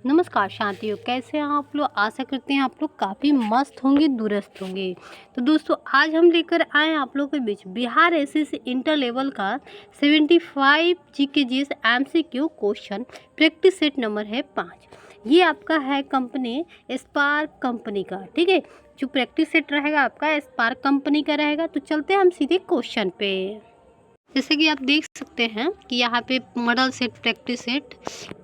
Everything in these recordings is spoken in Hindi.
नमस्कार शांतियों, कैसे हैं आप लोग। आशा करते हैं आप लोग काफ़ी मस्त होंगे, दुरुस्त होंगे। तो दोस्तों आज हम लेकर आए हैं आप लोगों के बीच बिहार एसएससी इंटर लेवल का 75 GK GS MCQ question practice set number है 5। ये आपका है कंपनी स्पार्क कंपनी का, ठीक है। जो प्रैक्टिस सेट रहेगा आपका स्पार्क कंपनी का रहेगा। तो चलते हैं हम सीधे क्वेश्चन पे। जैसे कि आप देख सकते हैं कि यहाँ पे मॉडल सेट प्रैक्टिस सेट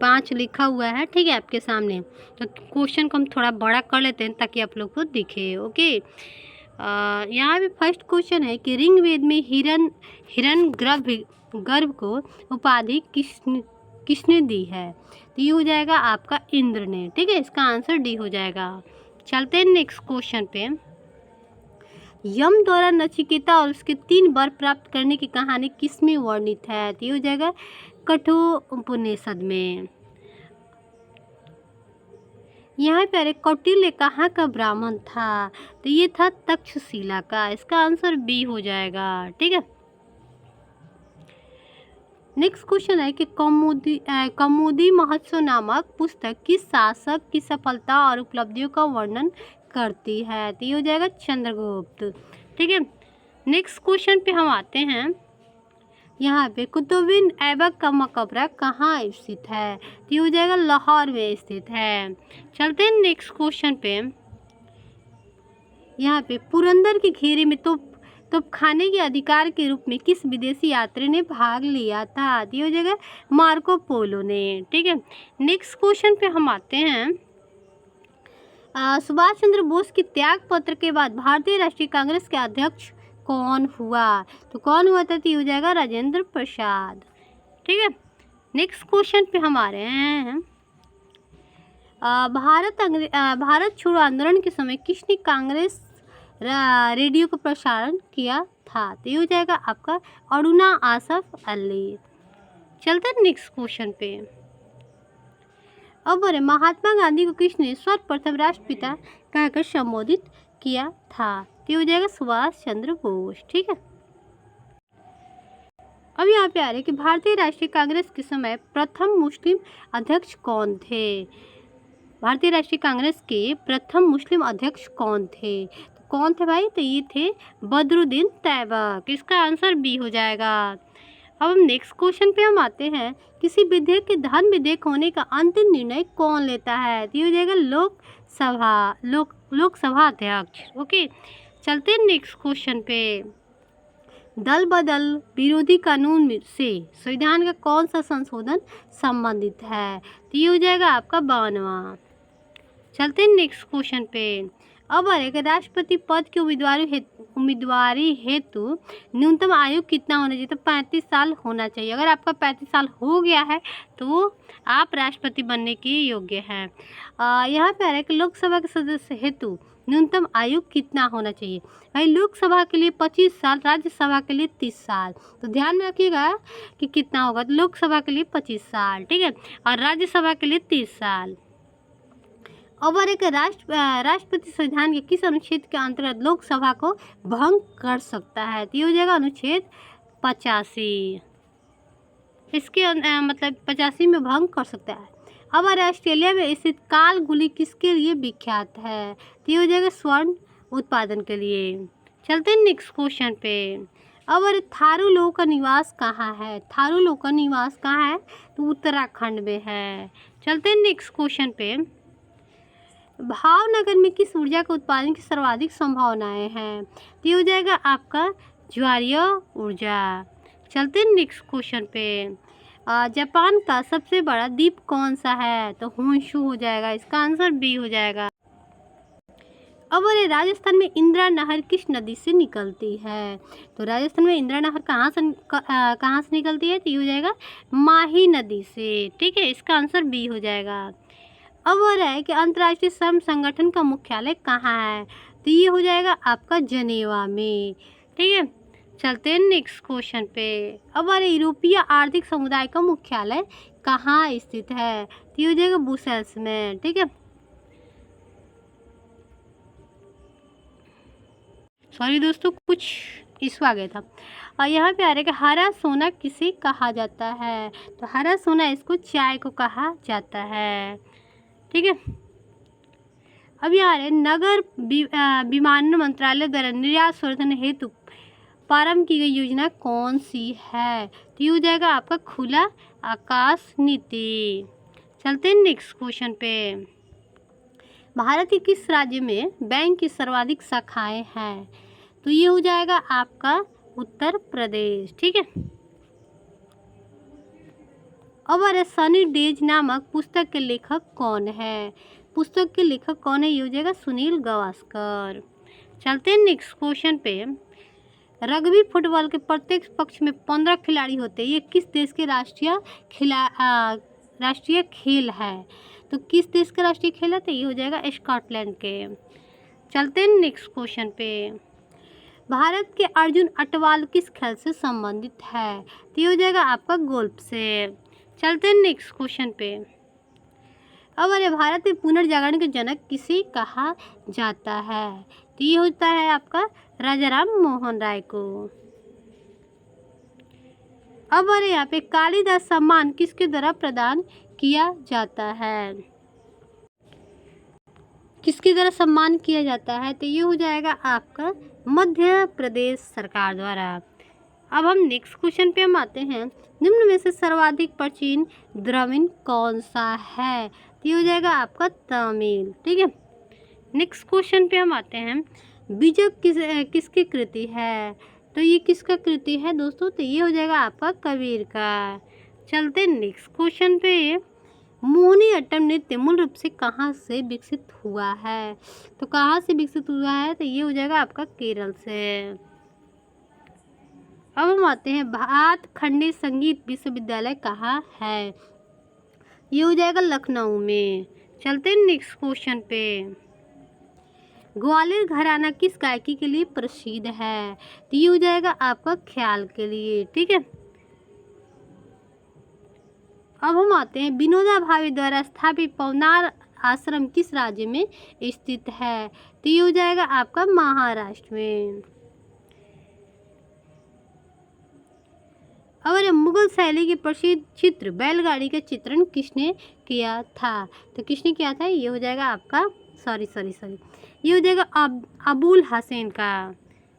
5 लिखा हुआ है, ठीक है, आपके सामने। तो क्वेश्चन को हम थोड़ा बड़ा कर लेते हैं ताकि आप लोग को दिखे। ओके, यहाँ पे फर्स्ट क्वेश्चन है कि ऋग्वेद में हिरण गर्भ को उपाधि किसने दी है। तो ये हो जाएगा आपका इंद्र ने, ठीक है। इसका आंसर डी हो जाएगा। चलते हैं नेक्स्ट क्वेश्चन पे। यम द्वारा नचिकेता और उसके 3 वर प्राप्त करने की कहानी किसमें वर्णित है। तो ये हो जाएगा कठोपनिषद में। यहाँ पर कौटिल्य कहाँ का ब्राह्मण था। तो ये था तक्षशिला का। इसका आंसर बी हो जाएगा, ठीक है। नेक्स्ट क्वेश्चन है कि कौमुदी महोत्सव नामक पुस्तक किस शासक की सफलता और उपलब्धियों का वर्णन करती है। तो ये हो जाएगा चंद्रगुप्त, ठीक है। नेक्स्ट क्वेश्चन पे हम आते हैं। यहाँ पे कुतुबुद्दीन ऐबक का मकबरा कहाँ स्थित है। तो ये हो जाएगा लाहौर में स्थित है। चलते हैं नेक्स्ट क्वेश्चन पे। यहाँ पे पुरंदर के घेरे में तोपखाने के अधिकार के रूप में किस विदेशी यात्री ने भाग लिया था। तो ये हो जाएगा मार्को पोलो ने, ठीक है। नेक्स्ट क्वेश्चन पे हम आते हैं। सुभाष चंद्र बोस के त्याग पत्र के बाद भारतीय राष्ट्रीय कांग्रेस के अध्यक्ष कौन हुआ। तो कौन हुआ था। तो ये हो जाएगा राजेंद्र प्रसाद, ठीक है। नेक्स्ट क्वेश्चन पे हम आ रहे हैं। भारत छोड़ो आंदोलन के समय किसने कांग्रेस रेडियो का प्रसारण किया था। तो ये हो जाएगा आपका अरुणा आसफ अली। चलते हैं नेक्स्ट क्वेश्चन पे। अब बोले महात्मा गांधी को किसने सर्वप्रथम राष्ट्रपिता कहकर संबोधित किया था। तो ये हो जाएगा सुभाष चंद्र बोस, ठीक है। अब यहाँ पे आ रहे हैं कि भारतीय राष्ट्रीय कांग्रेस के समय प्रथम मुस्लिम अध्यक्ष कौन थे। भारतीय राष्ट्रीय कांग्रेस के प्रथम मुस्लिम अध्यक्ष कौन थे। तो कौन थे भाई। तो ये थे बदरुद्दीन तैयबक। इसका आंसर बी हो जाएगा। अब हम नेक्स्ट क्वेश्चन पे हम आते हैं। किसी विधेयक के धन विधेयक होने का अंतिम निर्णय कौन लेता है। तो ये हो जाएगा लोकसभा अध्यक्ष। ओके, चलते हैं नेक्स्ट क्वेश्चन पे। दल बदल विरोधी कानून से संविधान का कौन सा संशोधन संबंधित है। तो ये हो जाएगा आपका 52वां। चलते हैं नेक्स्ट क्वेश्चन पे। अब एक राष्ट्रपति पद के उम्मीदवारी हेतु न्यूनतम आयु कितना होना चाहिए। तो 35 साल होना चाहिए। अगर आपका 35 साल हो गया है तो आप राष्ट्रपति बनने के योग्य हैं। यहाँ पे आ रहा है कि लोकसभा के सदस्य हेतु न्यूनतम आयु कितना होना चाहिए। भाई लोकसभा के लिए 25 साल, राज्यसभा के लिए 30 साल। तो ध्यान में रखिएगा कि कितना होगा। तो लोकसभा के लिए 25 साल, ठीक है, और राज्यसभा के लिए 30 साल। और एक राष्ट्रपति संविधान के किस अनुच्छेद के अंतर्गत लोकसभा को भंग कर सकता है। तो ये हो जाएगा अनुच्छेद 85। इसके मतलब 85 में भंग कर सकता है। अब ऑस्ट्रेलिया में स्थित काल गुली किसके लिए विख्यात है। तो ये हो जाएगा स्वर्ण उत्पादन के लिए। चलते हैं नेक्स्ट क्वेश्चन पे। अब थारू लोगों का निवास कहाँ है। थारू लोगों का निवास कहाँ है। तो उत्तराखंड में है। चलते हैं नेक्स्ट क्वेश्चन पे। भावनगर में किस ऊर्जा के उत्पादन की सर्वाधिक संभावनाएं हैं। तो ये हो जाएगा आपका ज्वारीय ऊर्जा। चलते हैं नेक्स्ट क्वेश्चन पे। जापान का सबसे बड़ा द्वीप कौन सा है। तो होन्शु हो जाएगा। इसका आंसर बी हो जाएगा। अब राजस्थान में इंदिरा नहर किस नदी से निकलती है। तो राजस्थान में इंदिरा नहर कहाँ से निकलती है। तो ये हो जाएगा माही नदी से, ठीक है। इसका आंसर बी हो जाएगा। अब हो रहा है कि अंतर्राष्ट्रीय श्रम संगठन का मुख्यालय कहाँ है। तो ये हो जाएगा आपका जनेवा में, ठीक है। चलते हैं नेक्स्ट क्वेश्चन पे। अब यूरोपीय आर्थिक समुदाय का मुख्यालय कहाँ स्थित है। तो ये हो जाएगा ब्रुसेल्स में, ठीक है। सॉरी दोस्तों, कुछ इशू आ गया था। और यहाँ पे आ रहा है कि हरा सोना किसे कहा जाता है। तो हरा सोना इसको चाय को कहा जाता है। ठीक है। अब यहाँ है नगर विमानन मंत्रालय द्वारा निर्यात संवर्धन हेतु प्रारंभ की गई योजना कौन सी है? तो ये हो जाएगा आपका खुला आकाश नीति। चलते हैं नेक्स्ट क्वेश्चन पे। भारत के किस राज्य में बैंक की सर्वाधिक शाखाएं हैं? तो ये हो जाएगा आपका उत्तर प्रदेश। ठीक है। अब आ सनी डेज नामक पुस्तक के लेखक कौन है? पुस्तक के लेखक कौन है? ये हो जाएगा सुनील गावस्कर। चलते हैं नेक्स्ट क्वेश्चन पे। रग्बी फुटबॉल के प्रत्येक पक्ष में 15 खिलाड़ी होते हैं। ये किस देश के राष्ट्रीय खेल है? तो किस देश का राष्ट्रीय खेल है? तो ये हो जाएगा स्कॉटलैंड के। चलते हैं नेक्स्ट क्वेश्चन पे। भारत के अर्जुन अटवाल किस खेल से संबंधित है? तो ये हो जाएगा आपका गोल्फ से। चलते हैं नेक्स्ट क्वेश्चन पे। अब अरे भारत में पुनर्जागरण के जनक किसे कहा जाता है? तो ये होता है आपका राजा राम मोहन राय को। अब अरे यहाँ पे कालिदास सम्मान किसके द्वारा प्रदान किया जाता है? किसके द्वारा सम्मान किया जाता है? तो ये हो जाएगा आपका मध्य प्रदेश सरकार द्वारा। अब हम नेक्स्ट क्वेश्चन पे हम आते हैं। निम्न में से सर्वाधिक प्राचीन द्रविड़ कौन सा है? तो ये हो जाएगा आपका तमिल। ठीक है। नेक्स्ट क्वेश्चन पे हम आते हैं। बीजक किसकी कृति है? तो ये किसका कृति है दोस्तों? तो ये हो जाएगा आपका कबीर का। चलते नेक्स्ट क्वेश्चन पे। मोहिनीअट्टम नृत्य मूल रूप से कहाँ से विकसित हुआ है? तो कहाँ से विकसित हुआ है? तो ये हो जाएगा आपका केरल से। अब हम आते हैं भातखंडे संगीत विश्वविद्यालय कहाँ है? ये हो जाएगा लखनऊ में। चलते हैं नेक्स्ट क्वेश्चन पे। ग्वालियर घराना किस गायकी के लिए प्रसिद्ध है? तो ये हो जाएगा आपका ख्याल के लिए। ठीक है। अब हम आते हैं विनोबा भावे द्वारा स्थापित पवनार आश्रम किस राज्य में स्थित है? तो ये हो जाएगा आपका महाराष्ट्र में। और मुगल शैली के प्रसिद्ध चित्र बैलगाड़ी का चित्रण किसने किया था? तो किसने किया था? ये हो जाएगा आपका सॉरी ये हो जाएगा अबुल हसन का।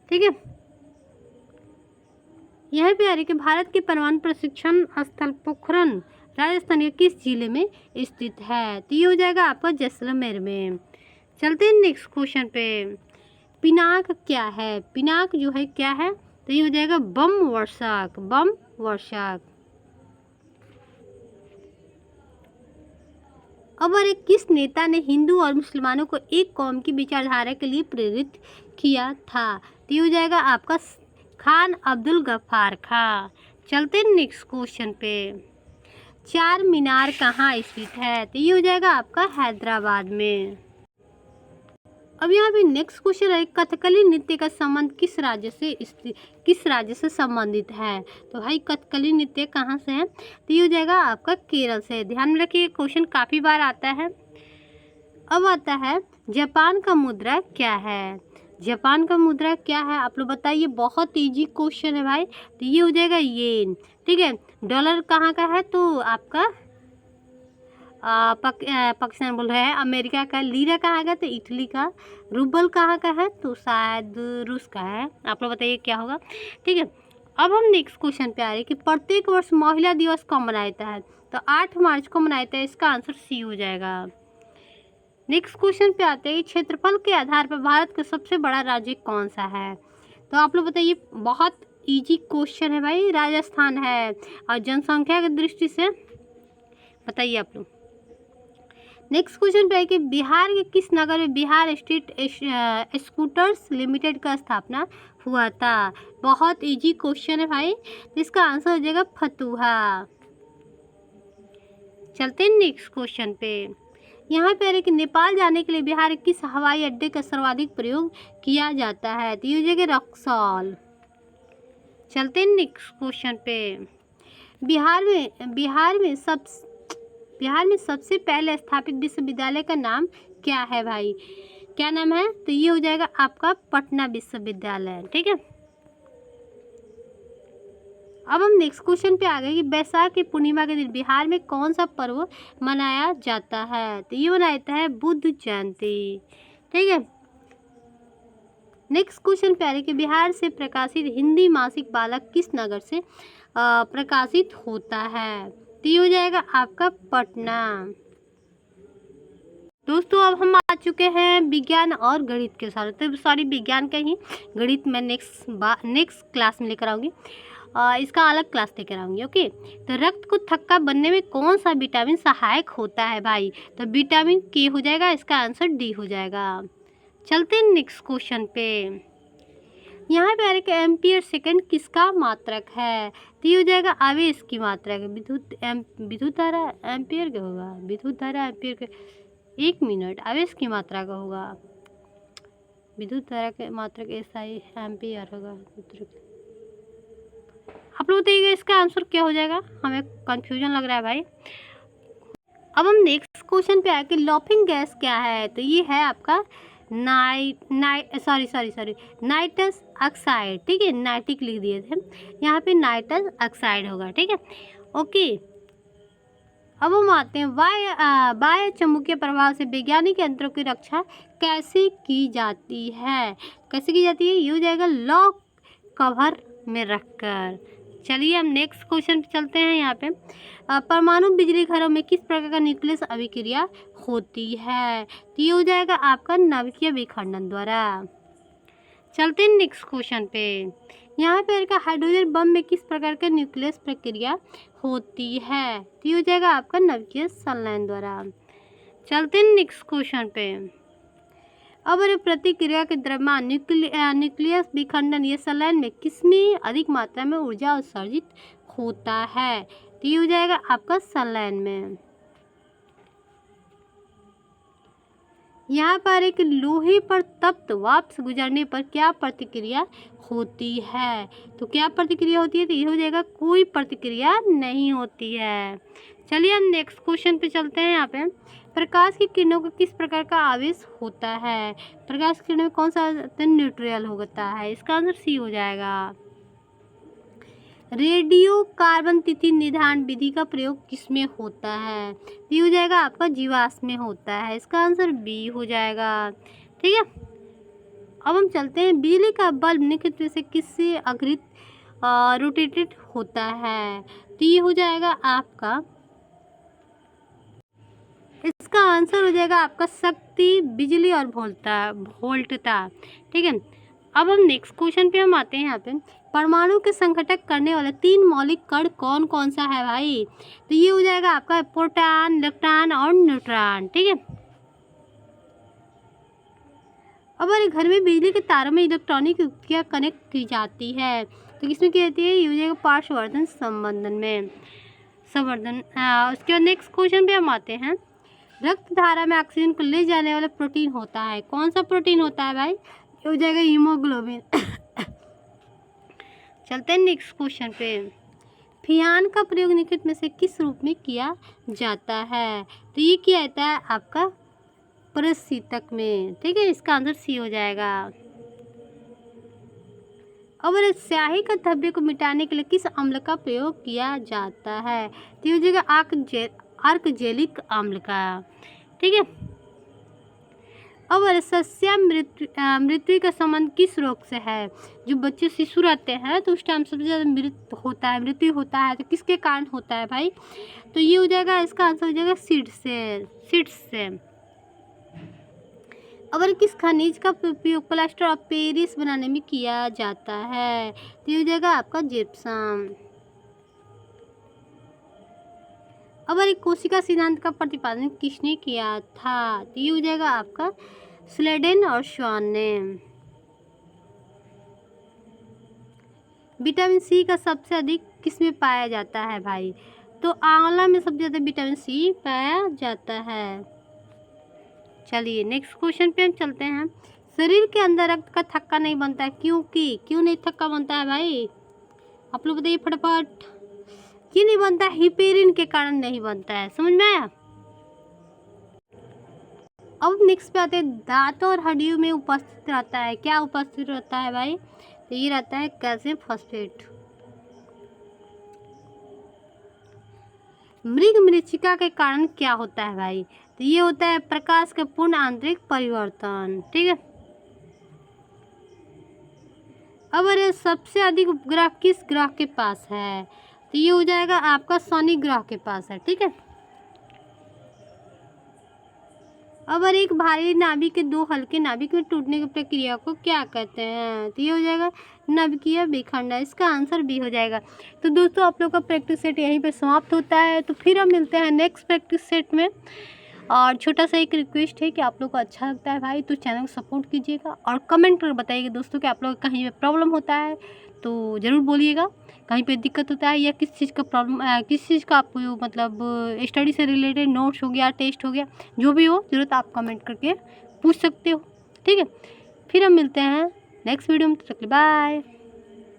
ठीक है। यह भी आ रही कि भारत के परमाणु प्रशिक्षण स्थल पोखरण राजस्थान के किस जिले में स्थित है? तो ये हो जाएगा आपका जैसलमेर में। चलते हैं नेक्स्ट क्वेश्चन पे। पिनाक क्या है? पिनाक जो है क्या है? तो ये हो जाएगा बम वर्षक। अब अरे किस नेता ने हिंदू और मुसलमानों को एक कौम की विचारधारा के लिए प्रेरित किया था? तो ये हो जाएगा आपका खान अब्दुल गफ्फार खां। चलते हैं नेक्स्ट क्वेश्चन पे। चार मीनार कहाँ स्थित है? तो ये हो जाएगा आपका हैदराबाद में। अब यहाँ पे नेक्स्ट क्वेश्चन है कथकली नृत्य का संबंध किस राज्य से संबंधित है? तो भाई कथकली नृत्य कहाँ से है? तो ये हो जाएगा आपका केरल से। ध्यान में रखिए क्वेश्चन काफ़ी बार आता है। अब आता है जापान का मुद्रा क्या है? जापान का मुद्रा क्या है आप लोग बताइए। बहुत इजी क्वेश्चन है भाई। तो ये हो जाएगा येन। ठीक है। डॉलर कहाँ का है? तो आपका पाकिस्तान बोल रहे हैं। अमेरिका का। लीरा कहाँ का? तो इटली का। रूबल कहाँ का है? तो शायद रूस का है। आप लोग बताइए क्या होगा। ठीक है। अब हम नेक्स्ट क्वेश्चन पे आ रहे हैं कि प्रत्येक वर्ष महिला दिवस कब मनाया जाता है? तो 8 मार्च को मनाया जाता है। इसका आंसर सी हो जाएगा। नेक्स्ट क्वेश्चन पे आते हैं क्षेत्रफल के आधार पर भारत का सबसे बड़ा राज्य कौन सा है? तो आप लोग बताइए। बहुत इजी क्वेश्चन है भाई। राजस्थान है। और जनसंख्या की दृष्टि से बताइए आप लोग। नेक्स्ट क्वेश्चन पे है कि बिहार के किस नगर में बिहार स्टेट स्कूटर्स लिमिटेड का स्थापना हुआ था? बहुत इजी क्वेश्चन है भाई। इसका आंसर हो जाएगा फतुहा। चलते हैं नेक्स्ट क्वेश्चन पे। यहाँ पे है कि नेपाल जाने के लिए बिहार के किस हवाई अड्डे का सर्वाधिक प्रयोग किया जाता है? तो ये हो जाएगा रक्सौल। चलते हैं नेक्स्ट क्वेश्चन पे। बिहार में सबसे पहले स्थापित विश्वविद्यालय का नाम क्या है भाई? क्या नाम है? तो ये हो जाएगा आपका पटना विश्वविद्यालय। ठीक है। अब हम नेक्स्ट क्वेश्चन पे आ गए कि बैसाख की पूर्णिमा के दिन बिहार में कौन सा पर्व मनाया जाता है? तो ये मनाया जाता है बुद्ध जयंती। ठीक है। नेक्स्ट क्वेश्चन पे आ रहा है कि बिहार से प्रकाशित हिंदी मासिक बालक किस नगर से प्रकाशित होता है? तो ये हो जाएगा आपका पटना। दोस्तों अब हम आ चुके हैं विज्ञान और गणित के साथ। तो सॉरी, विज्ञान का ही गणित मैं नेक्स्ट क्लास में लेकर आऊँगी। इसका अलग क्लास लेकर आऊँगी। ओके। तो रक्त को थक्का बनने में कौन सा विटामिन सहायक होता है भाई? तो विटामिन के हो जाएगा, इसका आंसर डी हो जाएगा। चलते हैं नेक्स्ट क्वेश्चन पे। यहाँ पे एक एम्पियर सेकंड किसका मात्रक है? तो ये हो जाएगा आवेश की मात्रक। विद्युत धारा एम्पियर का होगा, विद्युत धारा एम्पियर के, एक मिनट, आवेश की मात्रा का होगा, विद्युत धारा के मात्रक एसआई एम्पियर होगा। आप लोग बताइएगा इसका आंसर क्या हो जाएगा, हमें कंफ्यूजन लग रहा है भाई। अब हम नेक्स्ट क्वेश्चन पे आए कि लॉफिंग गैस क्या है? तो ये है आपका नाइट्रस ऑक्साइड। ठीक है, नाइट्रिक लिख दिए थे, यहाँ पे नाइट्रस ऑक्साइड होगा। ठीक है, ओके। अब हम आते हैं बाह्य चुंबकीय प्रभाव से वैज्ञानिक यंत्रों की रक्षा कैसे की जाती है? कैसे की जाती है? ये हो जाएगा लॉक कवर में रखकर। चलिए हम नेक्स्ट क्वेश्चन पे चलते हैं। यहाँ पे परमाणु बिजली घरों में किस प्रकार का न्यूक्लियस अभिक्रिया होती है? तो ये हो जाएगा आपका नाभिकीय विखंडन द्वारा। चलते हैं नेक्स्ट क्वेश्चन पे। यहाँ पे हाइड्रोजन बम में किस प्रकार का न्यूक्लियस प्रक्रिया होती है? तो ये हो जाएगा आपका नाभिकीय संलयन द्वारा। चलते हैं नेक्स्ट क्वेश्चन पे। अब प्रतिक्रिया के द्रव्यमान न्यूक्लियस विखंडन या संलयन में किसमें अधिक मात्रा में ऊर्जा उत्सर्जित होता है? तो ये हो जाएगा आपका संलयन में। यहाँ पर एक लोहे पर तप्त वाष्प से गुजरने पर क्या प्रतिक्रिया होती है? तो क्या प्रतिक्रिया होती है? तो ये हो जाएगा कोई प्रतिक्रिया नहीं होती है। चलिए हम नेक्स्ट क्वेश्चन पे चलते हैं। यहाँ पे प्रकाश की किरणों का किस प्रकार का आवेश होता है? प्रकाश की किरणों में कौन सा न्यूट्रल होता है? इसका आंसर सी हो जाएगा। रेडियो कार्बन तिथि निर्धारण विधि का प्रयोग किसमें होता है? ये हो जाएगा आपका जीवाश्म में होता है, इसका आंसर बी हो जाएगा। ठीक है, अब हम चलते हैं। बिजली का बल्ब निश्चित से किससे अग्रित रोटेटेड होता है? तो ये हो जाएगा आपका, इसका आंसर हो जाएगा आपका शक्ति, बिजली और वोल्टता। ठीक है, अब हम नेक्स्ट क्वेश्चन पे हम आते हैं। यहाँ पे परमाणु के संघटक करने वाले 3 मौलिक कण कौन कौन सा है भाई? तो ये हो जाएगा आपका प्रोटॉन, इलेक्ट्रॉन और न्यूट्रॉन। ठीक है, अब हमारे घर में बिजली के तारों में इलेक्ट्रॉनिक युक्तियाँ कनेक्ट की जाती है, तो किसमें की जाती है? ये हो जाएगा पार्श्ववर्धन संवर्धन में, संवर्धन। उसके बाद नेक्स्ट क्वेश्चन पे हम आते हैं। रक्त धारा में ऑक्सीजन को ले जाने वाला प्रोटीन होता है, कौन सा प्रोटीन होता है भाई? ये हो जाएगा हीमोग्लोबिन। चलते हैं नेक्स्ट क्वेश्चन पे। फियान का प्रयोग निम्नलिखित में से किस रूप में किया जाता है? तो ये किया जाता है आपका परिशीतक में। ठीक है, इसका आंसर सी हो जाएगा। अब स्याही का धब्बे को मिटाने के लिए किस अम्ल का प्रयोग किया जाता है? तो ये हो जाएगा आर्कजेलिक अम्ल का। ठीक है, अब सस्या मृत्यु का संबंध किस रोग से है? जो बच्चे शिशु रहते हैं तो उस टाइम सबसे ज़्यादा मृत्यु होता है, तो किसके कारण होता है भाई? तो ये हो जाएगा, इसका आंसर हो जाएगा सीड्स से। अब किस खनिज का उपयोग प्लास्टर ऑफ पेरिस बनाने में किया जाता है? तो ये हो जाएगा आपका जिप्सम। अब कोशिका सिद्धांत का प्रतिपादन किसने किया था? तो ये हो जाएगा आपका स्लेडन और श्वान ने। विटामिन सी का सबसे अधिक किसमें पाया जाता है भाई? तो आंवला में सबसे ज़्यादा विटामिन सी पाया जाता है। चलिए नेक्स्ट क्वेश्चन पे हम चलते हैं। शरीर के अंदर रक्त का थक्का नहीं बनता है, क्यों नहीं थक्का बनता है भाई? आप लोग बताइए फटाफट, क्यों नहीं बनता? हिपेरिन के कारण नहीं बनता है, समझ में आया? अब नेक्स्ट पे आते हैं। दांतों और हड्डियों में उपस्थित रहता है, क्या उपस्थित रहता है भाई? तो ये रहता है कैल्शियम फॉस्फेट। मृगमरीचिका के कारण क्या होता है भाई? तो ये होता है प्रकाश के पूर्ण आंतरिक परिवर्तन। ठीक है। अब अरे सबसे अधिक उपग्रह किस ग्रह के पास है? तो ये हो जाएगा आपका शनि ग्रह के पास है। ठीक है। अब अरे एक भारी नाभिक के दो हल्के नाभिक में टूटने की प्रक्रिया को क्या कहते हैं? तो ये हो जाएगा नाभिकीय विखंडन। इसका आंसर बी हो जाएगा। तो दोस्तों आप लोग का प्रैक्टिस सेट यहीं पे समाप्त होता है। तो फिर हम मिलते हैं नेक्स्ट प्रैक्टिस सेट में। और छोटा सा एक रिक्वेस्ट है कि आप लोग को अच्छा लगता है भाई तो चैनल को सपोर्ट कीजिएगा और कमेंट कर बताइएगा दोस्तों कि आप लोग को कहीं पे प्रॉब्लम होता है तो ज़रूर बोलिएगा, कहीं पे दिक्कत होता है या किस चीज़ का प्रॉब्लम, किस चीज़ का आपको मतलब स्टडी से रिलेटेड नोट्स हो गया, टेस्ट हो गया, जो भी हो ज़रूरत आप कमेंट करके पूछ सकते हो। ठीक है। फिर हम मिलते हैं नेक्स्ट वीडियो में। तब तक के लिए बाय।